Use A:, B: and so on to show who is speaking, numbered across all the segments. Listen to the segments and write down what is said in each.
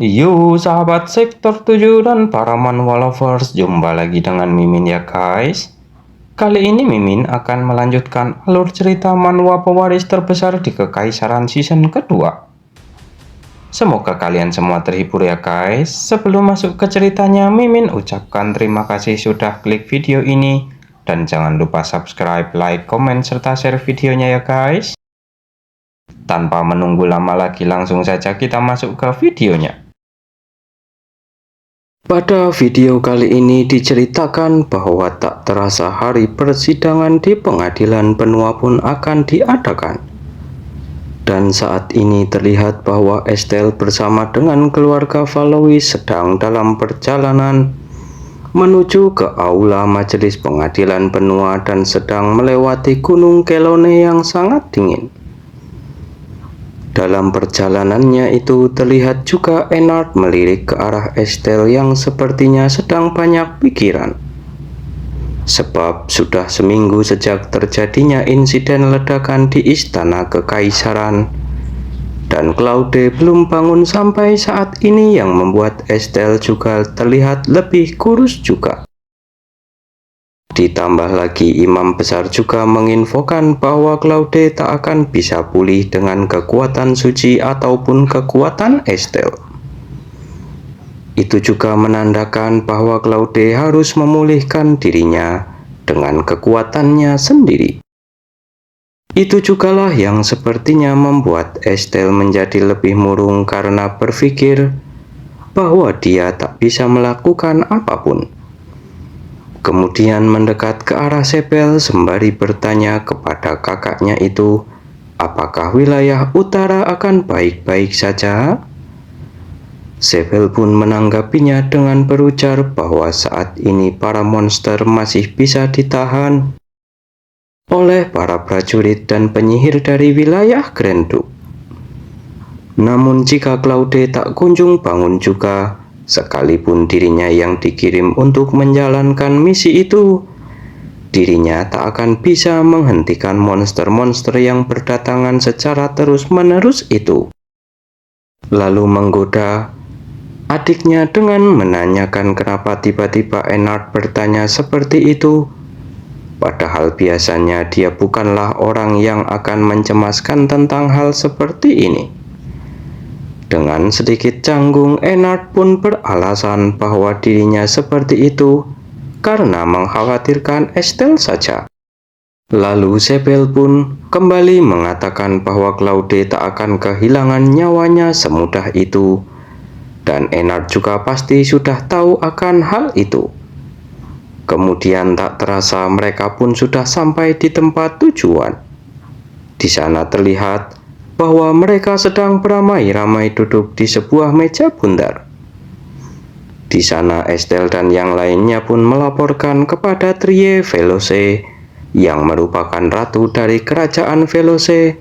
A: Yo sahabat sektor 7 dan para manhwa lovers, jumpa lagi dengan Mimin ya guys. Kali ini Mimin akan melanjutkan alur cerita manhwa pewaris terbesar di Kekaisaran season kedua. Semoga kalian semua terhibur ya guys. Sebelum masuk ke ceritanya, Mimin ucapkan terima kasih sudah klik video ini. Dan jangan lupa subscribe, like, komen, serta share videonya ya guys. Tanpa menunggu lama lagi, langsung saja kita masuk ke videonya. Pada video kali ini diceritakan bahwa tak terasa hari persidangan di pengadilan benua pun akan diadakan. Dan saat ini terlihat bahwa Estelle bersama dengan keluarga Valois sedang dalam perjalanan menuju ke aula majelis pengadilan benua dan sedang melewati Gunung Kelone yang sangat dingin. Dalam perjalanannya itu terlihat juga Ennard melirik ke arah Estelle yang sepertinya sedang banyak pikiran. Sebab sudah seminggu sejak terjadinya insiden ledakan di istana kekaisaran. Dan Claude belum bangun sampai saat ini yang membuat Estelle juga terlihat lebih kurus juga. Ditambah lagi imam besar juga menginfokan bahwa Claude tak akan bisa pulih dengan kekuatan suci ataupun kekuatan Estelle. Itu juga menandakan bahwa Claude harus memulihkan dirinya dengan kekuatannya sendiri. Itu jugalah yang sepertinya membuat Estelle menjadi lebih murung karena berpikir bahwa dia tak bisa melakukan apapun. Kemudian mendekat ke arah Sepel sembari bertanya kepada kakaknya itu, apakah wilayah utara akan baik-baik saja? Sepel pun menanggapinya dengan berujar bahwa saat ini para monster masih bisa ditahan oleh para prajurit dan penyihir dari wilayah Grand Duke. Namun jika Claude tak kunjung bangun juga, sekalipun dirinya yang dikirim untuk menjalankan misi itu, dirinya tak akan bisa menghentikan monster-monster yang berdatangan secara terus-menerus itu. Lalu menggoda adiknya dengan menanyakan kenapa tiba-tiba Ennard bertanya seperti itu. Padahal biasanya dia bukanlah orang yang akan mencemaskan tentang hal seperti ini. Dengan sedikit canggung, Ennard pun beralasan bahwa dirinya seperti itu karena mengkhawatirkan Estelle saja. Lalu Sepel pun kembali mengatakan bahwa Claude tak akan kehilangan nyawanya semudah itu. Dan Ennard juga pasti sudah tahu akan hal itu. Kemudian tak terasa mereka pun sudah sampai di tempat tujuan. Di sana terlihat bahwa mereka sedang beramai-ramai duduk di sebuah meja bundar. Di sana Estelle dan yang lainnya pun melaporkan kepada Trie Veloce yang merupakan ratu dari kerajaan Veloce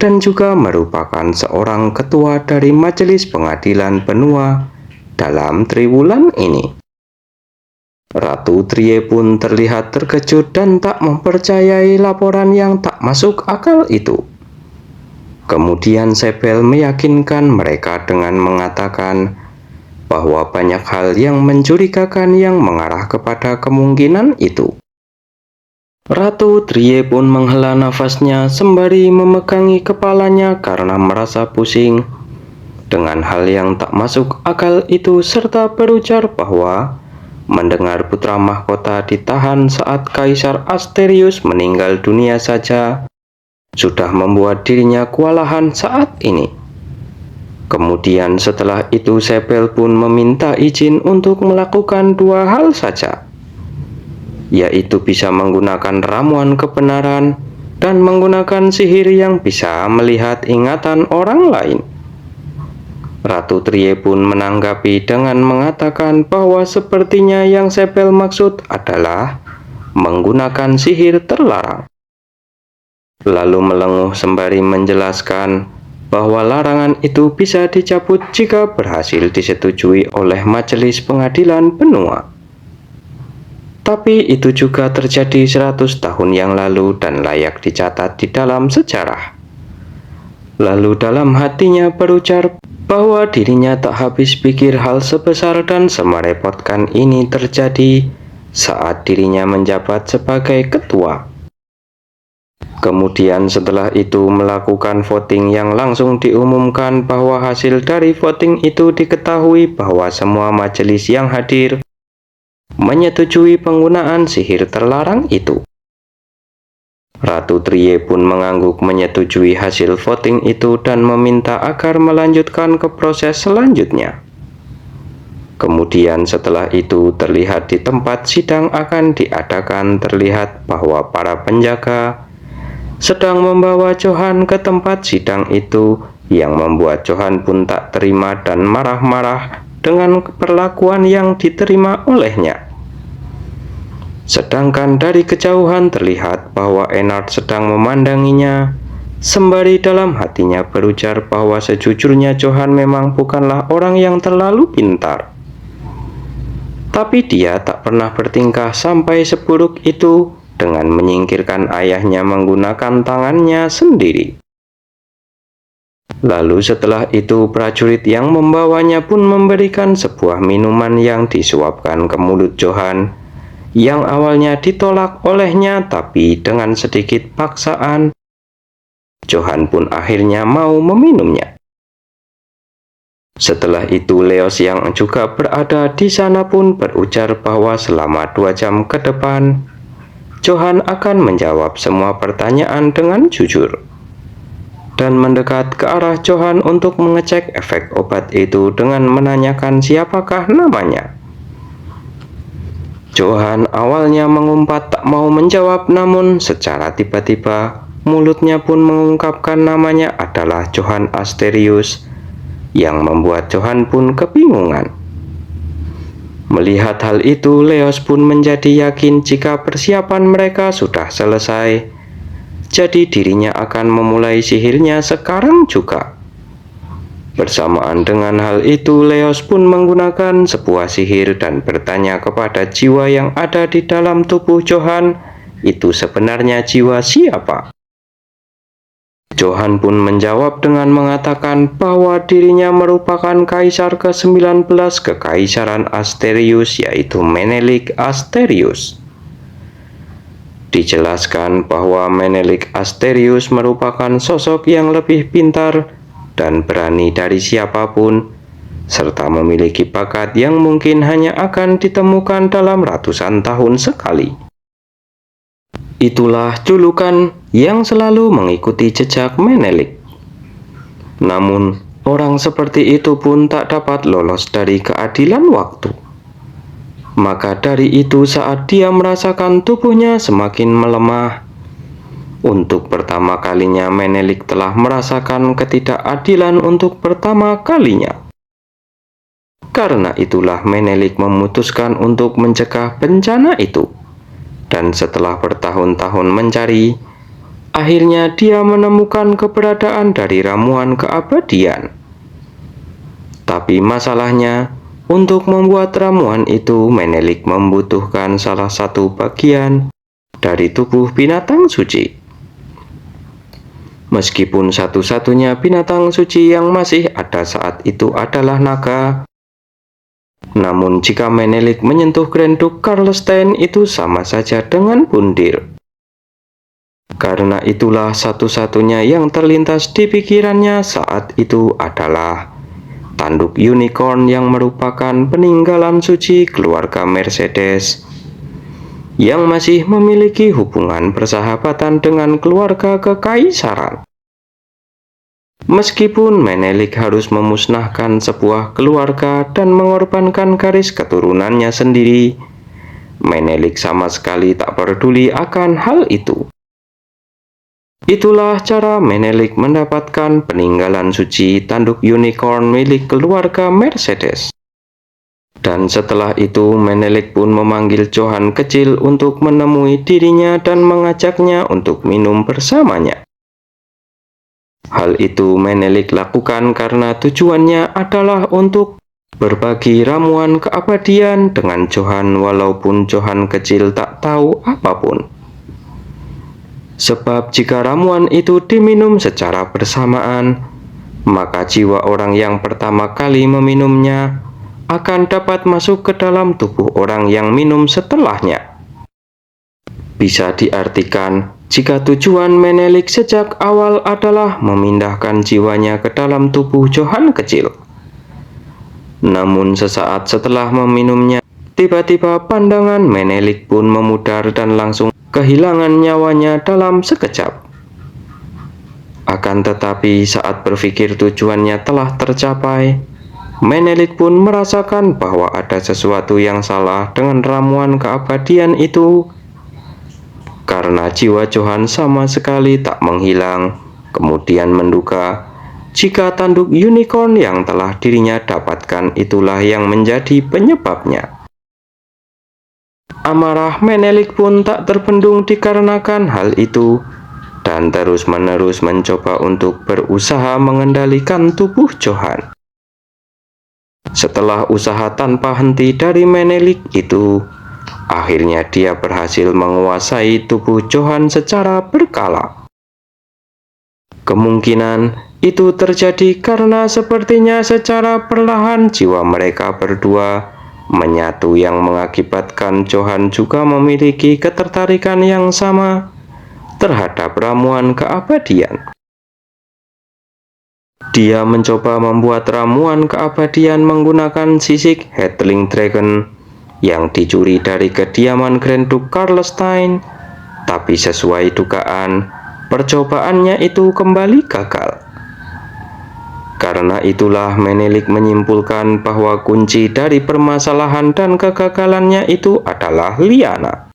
A: dan juga merupakan seorang ketua dari majelis pengadilan benua dalam triwulan ini. Ratu Trie pun terlihat terkejut dan tak mempercayai laporan yang tak masuk akal itu. Kemudian Sepel meyakinkan mereka dengan mengatakan bahwa banyak hal yang mencurigakan yang mengarah kepada kemungkinan itu. Ratu Trie pun menghela nafasnya sembari memegangi kepalanya karena merasa pusing dengan hal yang tak masuk akal itu, serta berujar bahwa mendengar putra mahkota ditahan saat Kaisar Asterius meninggal dunia saja sudah membuat dirinya kewalahan saat ini. Kemudian setelah itu Sepel pun meminta izin untuk melakukan dua hal saja, yaitu bisa menggunakan ramuan kebenaran dan menggunakan sihir yang bisa melihat ingatan orang lain. Ratu Trie pun menanggapi dengan mengatakan bahwa sepertinya yang Sepel maksud adalah menggunakan sihir terlarang. Lalu melenguh sembari menjelaskan bahwa larangan itu bisa dicabut jika berhasil disetujui oleh majelis pengadilan benua. Tapi itu juga terjadi 100 tahun yang lalu dan layak dicatat di dalam sejarah. Lalu dalam hatinya berujar bahwa dirinya tak habis pikir hal sebesar dan semerepotkan ini terjadi saat dirinya menjabat sebagai ketua. Kemudian setelah itu melakukan voting yang langsung diumumkan bahwa hasil dari voting itu diketahui bahwa semua majelis yang hadir menyetujui penggunaan sihir terlarang itu. Ratu Trie pun mengangguk menyetujui hasil voting itu dan meminta agar melanjutkan ke proses selanjutnya. Kemudian setelah itu terlihat di tempat sidang akan diadakan terlihat bahwa para penjaga sedang membawa Johan ke tempat sidang itu yang membuat Johan pun tak terima dan marah-marah dengan perlakuan yang diterima olehnya. Sedangkan dari kejauhan terlihat bahwa Ennard sedang memandanginya, sembari dalam hatinya berujar bahwa sejujurnya Johan memang bukanlah orang yang terlalu pintar. Tapi dia tak pernah bertingkah sampai seburuk itu dengan menyingkirkan ayahnya menggunakan tangannya sendiri. Lalu setelah itu prajurit yang membawanya pun memberikan sebuah minuman yang disuapkan ke mulut Johan, yang awalnya ditolak olehnya tapi dengan sedikit paksaan, Johan pun akhirnya mau meminumnya. Setelah itu Leos yang juga berada di sana pun berujar bahwa selama 2 jam ke depan, Johan akan menjawab semua pertanyaan dengan jujur, dan mendekat ke arah Johan untuk mengecek efek obat itu dengan menanyakan siapakah namanya. Johan awalnya mengumpat tak mau menjawab, namun secara tiba-tiba mulutnya pun mengungkapkan namanya adalah Johann Asterius, yang membuat Johan pun kebingungan. Melihat hal itu, Leos pun menjadi yakin jika persiapan mereka sudah selesai, jadi dirinya akan memulai sihirnya sekarang juga. Bersamaan dengan hal itu, Leos pun menggunakan sebuah sihir dan bertanya kepada jiwa yang ada di dalam tubuh Johan, itu sebenarnya jiwa siapa? Johan pun menjawab dengan mengatakan bahwa dirinya merupakan kaisar ke-19 Kekaisaran Asterius, yaitu Menelik Asterius. Dijelaskan bahwa Menelik Asterius merupakan sosok yang lebih pintar dan berani dari siapapun, serta memiliki bakat yang mungkin hanya akan ditemukan dalam ratusan tahun sekali. Itulah julukan yang selalu mengikuti jejak Menelik. Namun, orang seperti itu pun tak dapat lolos dari keadilan waktu. Maka dari itu saat dia merasakan tubuhnya semakin melemah, untuk pertama kalinya Menelik telah merasakan ketidakadilan untuk pertama kalinya. Karena itulah Menelik memutuskan untuk mencegah bencana itu. Dan setelah bertahun-tahun mencari, akhirnya dia menemukan keberadaan dari ramuan keabadian. Tapi masalahnya, untuk membuat ramuan itu Menelik membutuhkan salah satu bagian dari tubuh binatang suci. Meskipun satu-satunya binatang suci yang masih ada saat itu adalah naga, namun jika Menelik menyentuh Granduk Karlstein itu sama saja dengan bundir. Karena itulah satu-satunya yang terlintas di pikirannya saat itu adalah tanduk unicorn yang merupakan peninggalan suci keluarga Mercedes, yang masih memiliki hubungan persahabatan dengan keluarga kekaisaran. Meskipun Menelik harus memusnahkan sebuah keluarga dan mengorbankan garis keturunannya sendiri, Menelik sama sekali tak peduli akan hal itu. Itulah cara Menelik mendapatkan peninggalan suci tanduk unicorn milik keluarga Mercedes. Dan setelah itu Menelik pun memanggil Johan kecil untuk menemui dirinya dan mengajaknya untuk minum bersamanya. Hal itu Menelik lakukan karena tujuannya adalah untuk berbagi ramuan keabadian dengan Johan walaupun Johan kecil tak tahu apapun. Sebab jika ramuan itu diminum secara bersamaan, maka jiwa orang yang pertama kali meminumnya akan dapat masuk ke dalam tubuh orang yang minum setelahnya. Bisa diartikan, jika tujuan Menelik sejak awal adalah memindahkan jiwanya ke dalam tubuh Johann kecil, namun sesaat setelah meminumnya, tiba-tiba pandangan Menelik pun memudar dan langsung kehilangan nyawanya dalam sekejap. Akan tetapi saat berpikir tujuannya telah tercapai, Menelik pun merasakan bahwa ada sesuatu yang salah dengan ramuan keabadian itu, karena jiwa Johann sama sekali tak menghilang. Kemudian menduga jika tanduk unicorn yang telah dirinya dapatkan itulah yang menjadi penyebabnya. Amarah Menelik pun tak terbendung dikarenakan hal itu, dan terus-menerus mencoba untuk berusaha mengendalikan tubuh Johann. Setelah usaha tanpa henti dari Menelik itu, akhirnya dia berhasil menguasai tubuh Johann secara berkala. Kemungkinan itu terjadi karena sepertinya secara perlahan jiwa mereka berdua menyatu, yang mengakibatkan Johann juga memiliki ketertarikan yang sama terhadap ramuan keabadian. Dia mencoba membuat ramuan keabadian menggunakan sisik Hedling Dragon yang dicuri dari kediaman Grand Duke Karlstein, tapi sesuai dugaan, percobaannya itu kembali gagal. Karena itulah Menelik menyimpulkan bahwa kunci dari permasalahan dan kegagalannya itu adalah liana.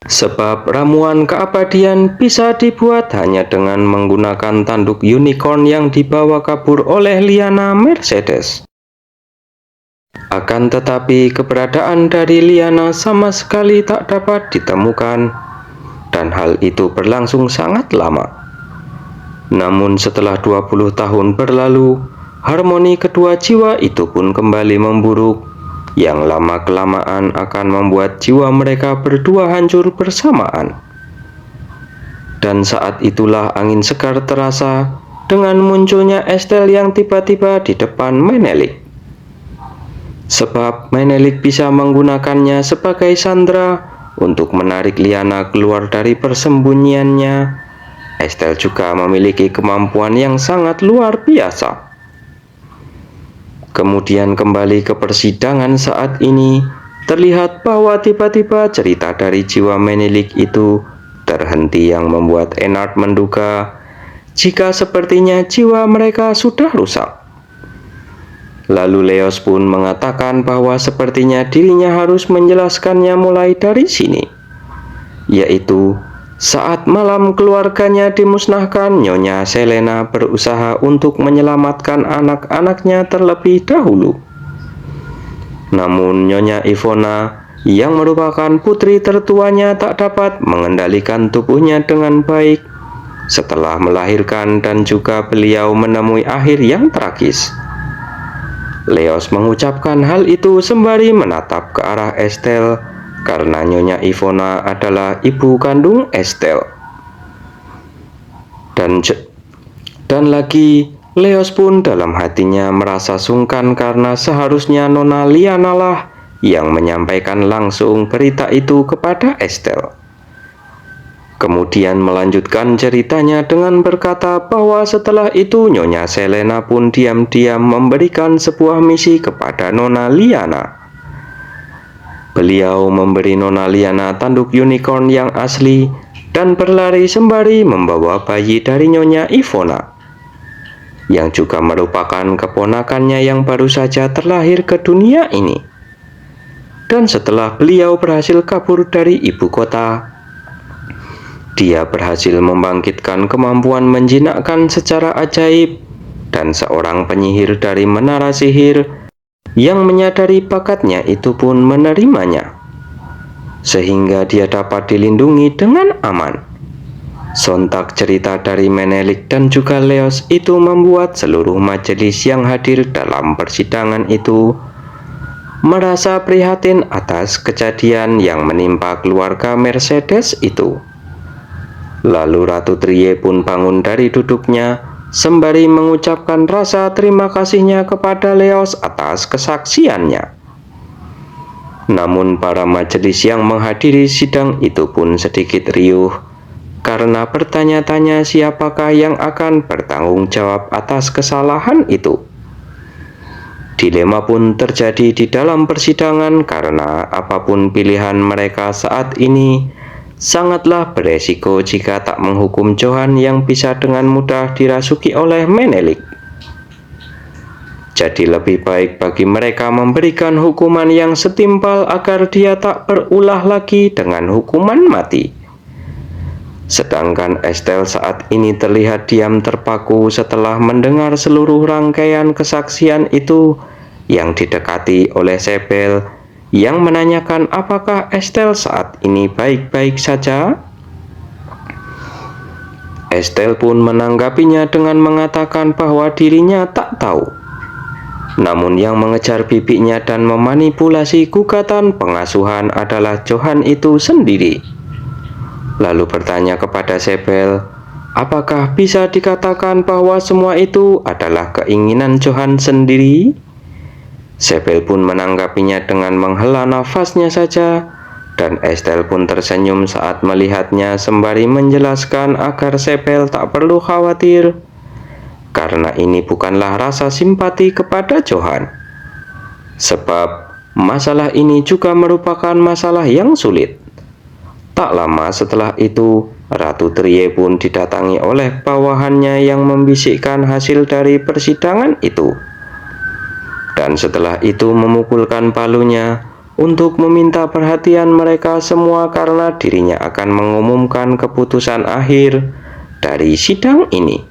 A: Sebab ramuan keabadian bisa dibuat hanya dengan menggunakan tanduk unicorn yang dibawa kabur oleh liana Mercedes. Akan tetapi keberadaan dari liana sama sekali tak dapat ditemukan, dan hal itu berlangsung sangat lama. Namun setelah 20 tahun berlalu, harmoni kedua jiwa itu pun kembali memburuk, yang lama-kelamaan akan membuat jiwa mereka berdua hancur bersamaan. Dan saat itulah angin segar terasa dengan munculnya Estelle yang tiba-tiba di depan Menelik. Sebab Menelik bisa menggunakannya sebagai sandera untuk menarik liana keluar dari persembunyiannya. Estelle juga memiliki kemampuan yang sangat luar biasa. Kemudian kembali ke persidangan saat ini, terlihat bahwa tiba-tiba cerita dari jiwa Menelik itu terhenti, yang membuat Ennard menduga jika sepertinya jiwa mereka sudah rusak. Lalu Leos pun mengatakan bahwa sepertinya dirinya harus menjelaskannya mulai dari sini, yaitu saat malam keluarganya dimusnahkan, Nyonya Selena berusaha untuk menyelamatkan anak-anaknya terlebih dahulu. Namun Nyonya Ivona yang merupakan putri tertuanya tak dapat mengendalikan tubuhnya dengan baik setelah melahirkan, dan juga beliau menemui akhir yang tragis. Leos mengucapkan hal itu sembari menatap ke arah Estelle, karena Nyonya Ivona adalah ibu kandung Estelle. Dan lagi, Leos pun dalam hatinya merasa sungkan karena seharusnya Nona Liana lah yang menyampaikan langsung berita itu kepada Estelle. Kemudian melanjutkan ceritanya dengan berkata bahwa setelah itu Nyonya Selena pun diam-diam memberikan sebuah misi kepada Nona Liana. Beliau memberi Nona Liana tanduk unicorn yang asli dan berlari sembari membawa bayi dari Nyonya Ivona, yang juga merupakan keponakannya yang baru saja terlahir ke dunia ini. Dan setelah beliau berhasil kabur dari ibu kota, dia berhasil membangkitkan kemampuan menjinakkan secara ajaib, dan seorang penyihir dari menara sihir yang menyadari bakatnya itu pun menerimanya, sehingga dia dapat dilindungi dengan aman. Sontak cerita dari Menelik dan juga Leos itu membuat seluruh majelis yang hadir dalam persidangan itu merasa prihatin atas kejadian yang menimpa keluarga Mercedes itu. Lalu Ratu Trie pun bangun dari duduknya, sembari mengucapkan rasa terima kasihnya kepada Leos atas kesaksiannya. Namun para majelis yang menghadiri sidang itu pun sedikit riuh, karena bertanya-tanya siapakah yang akan bertanggung jawab atas kesalahan itu. Dilema pun terjadi di dalam persidangan karena apapun pilihan mereka saat ini, sangatlah beresiko jika tak menghukum Johann yang bisa dengan mudah dirasuki oleh Menelik. Jadi lebih baik bagi mereka memberikan hukuman yang setimpal agar dia tak berulah lagi dengan hukuman mati. Sedangkan Estelle saat ini terlihat diam terpaku setelah mendengar seluruh rangkaian kesaksian itu yang didekati oleh Sebel yang menanyakan apakah Estelle saat ini baik-baik saja. Estelle pun menanggapinya dengan mengatakan bahwa dirinya tak tahu. Namun yang mengejar bibinya dan memanipulasi gugatan pengasuhan adalah Johann itu sendiri. Lalu bertanya kepada Sebel, apakah bisa dikatakan bahwa semua itu adalah keinginan Johann sendiri? Sebel pun menanggapinya dengan menghela nafasnya saja, dan Estelle pun tersenyum saat melihatnya sembari menjelaskan agar Sebel tak perlu khawatir, karena ini bukanlah rasa simpati kepada Johann. Sebab masalah ini juga merupakan masalah yang sulit. Tak lama setelah itu, Ratu Trie pun didatangi oleh bawahannya yang membisikkan hasil dari persidangan itu. Dan setelah itu memukulkan palunya untuk meminta perhatian mereka semua karena dirinya akan mengumumkan keputusan akhir dari sidang ini.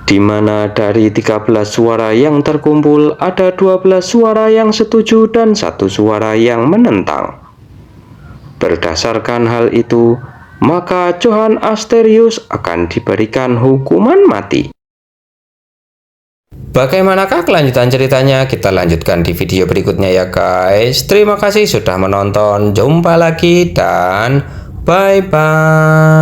A: Di mana dari 13 suara yang terkumpul ada 12 suara yang setuju dan 1 suara yang menentang. Berdasarkan hal itu, maka Johann Asterius akan diberikan hukuman mati. Bagaimanakah kelanjutan ceritanya? Kita lanjutkan di video berikutnya ya guys. Terima kasih sudah menonton. Jumpa lagi dan bye-bye.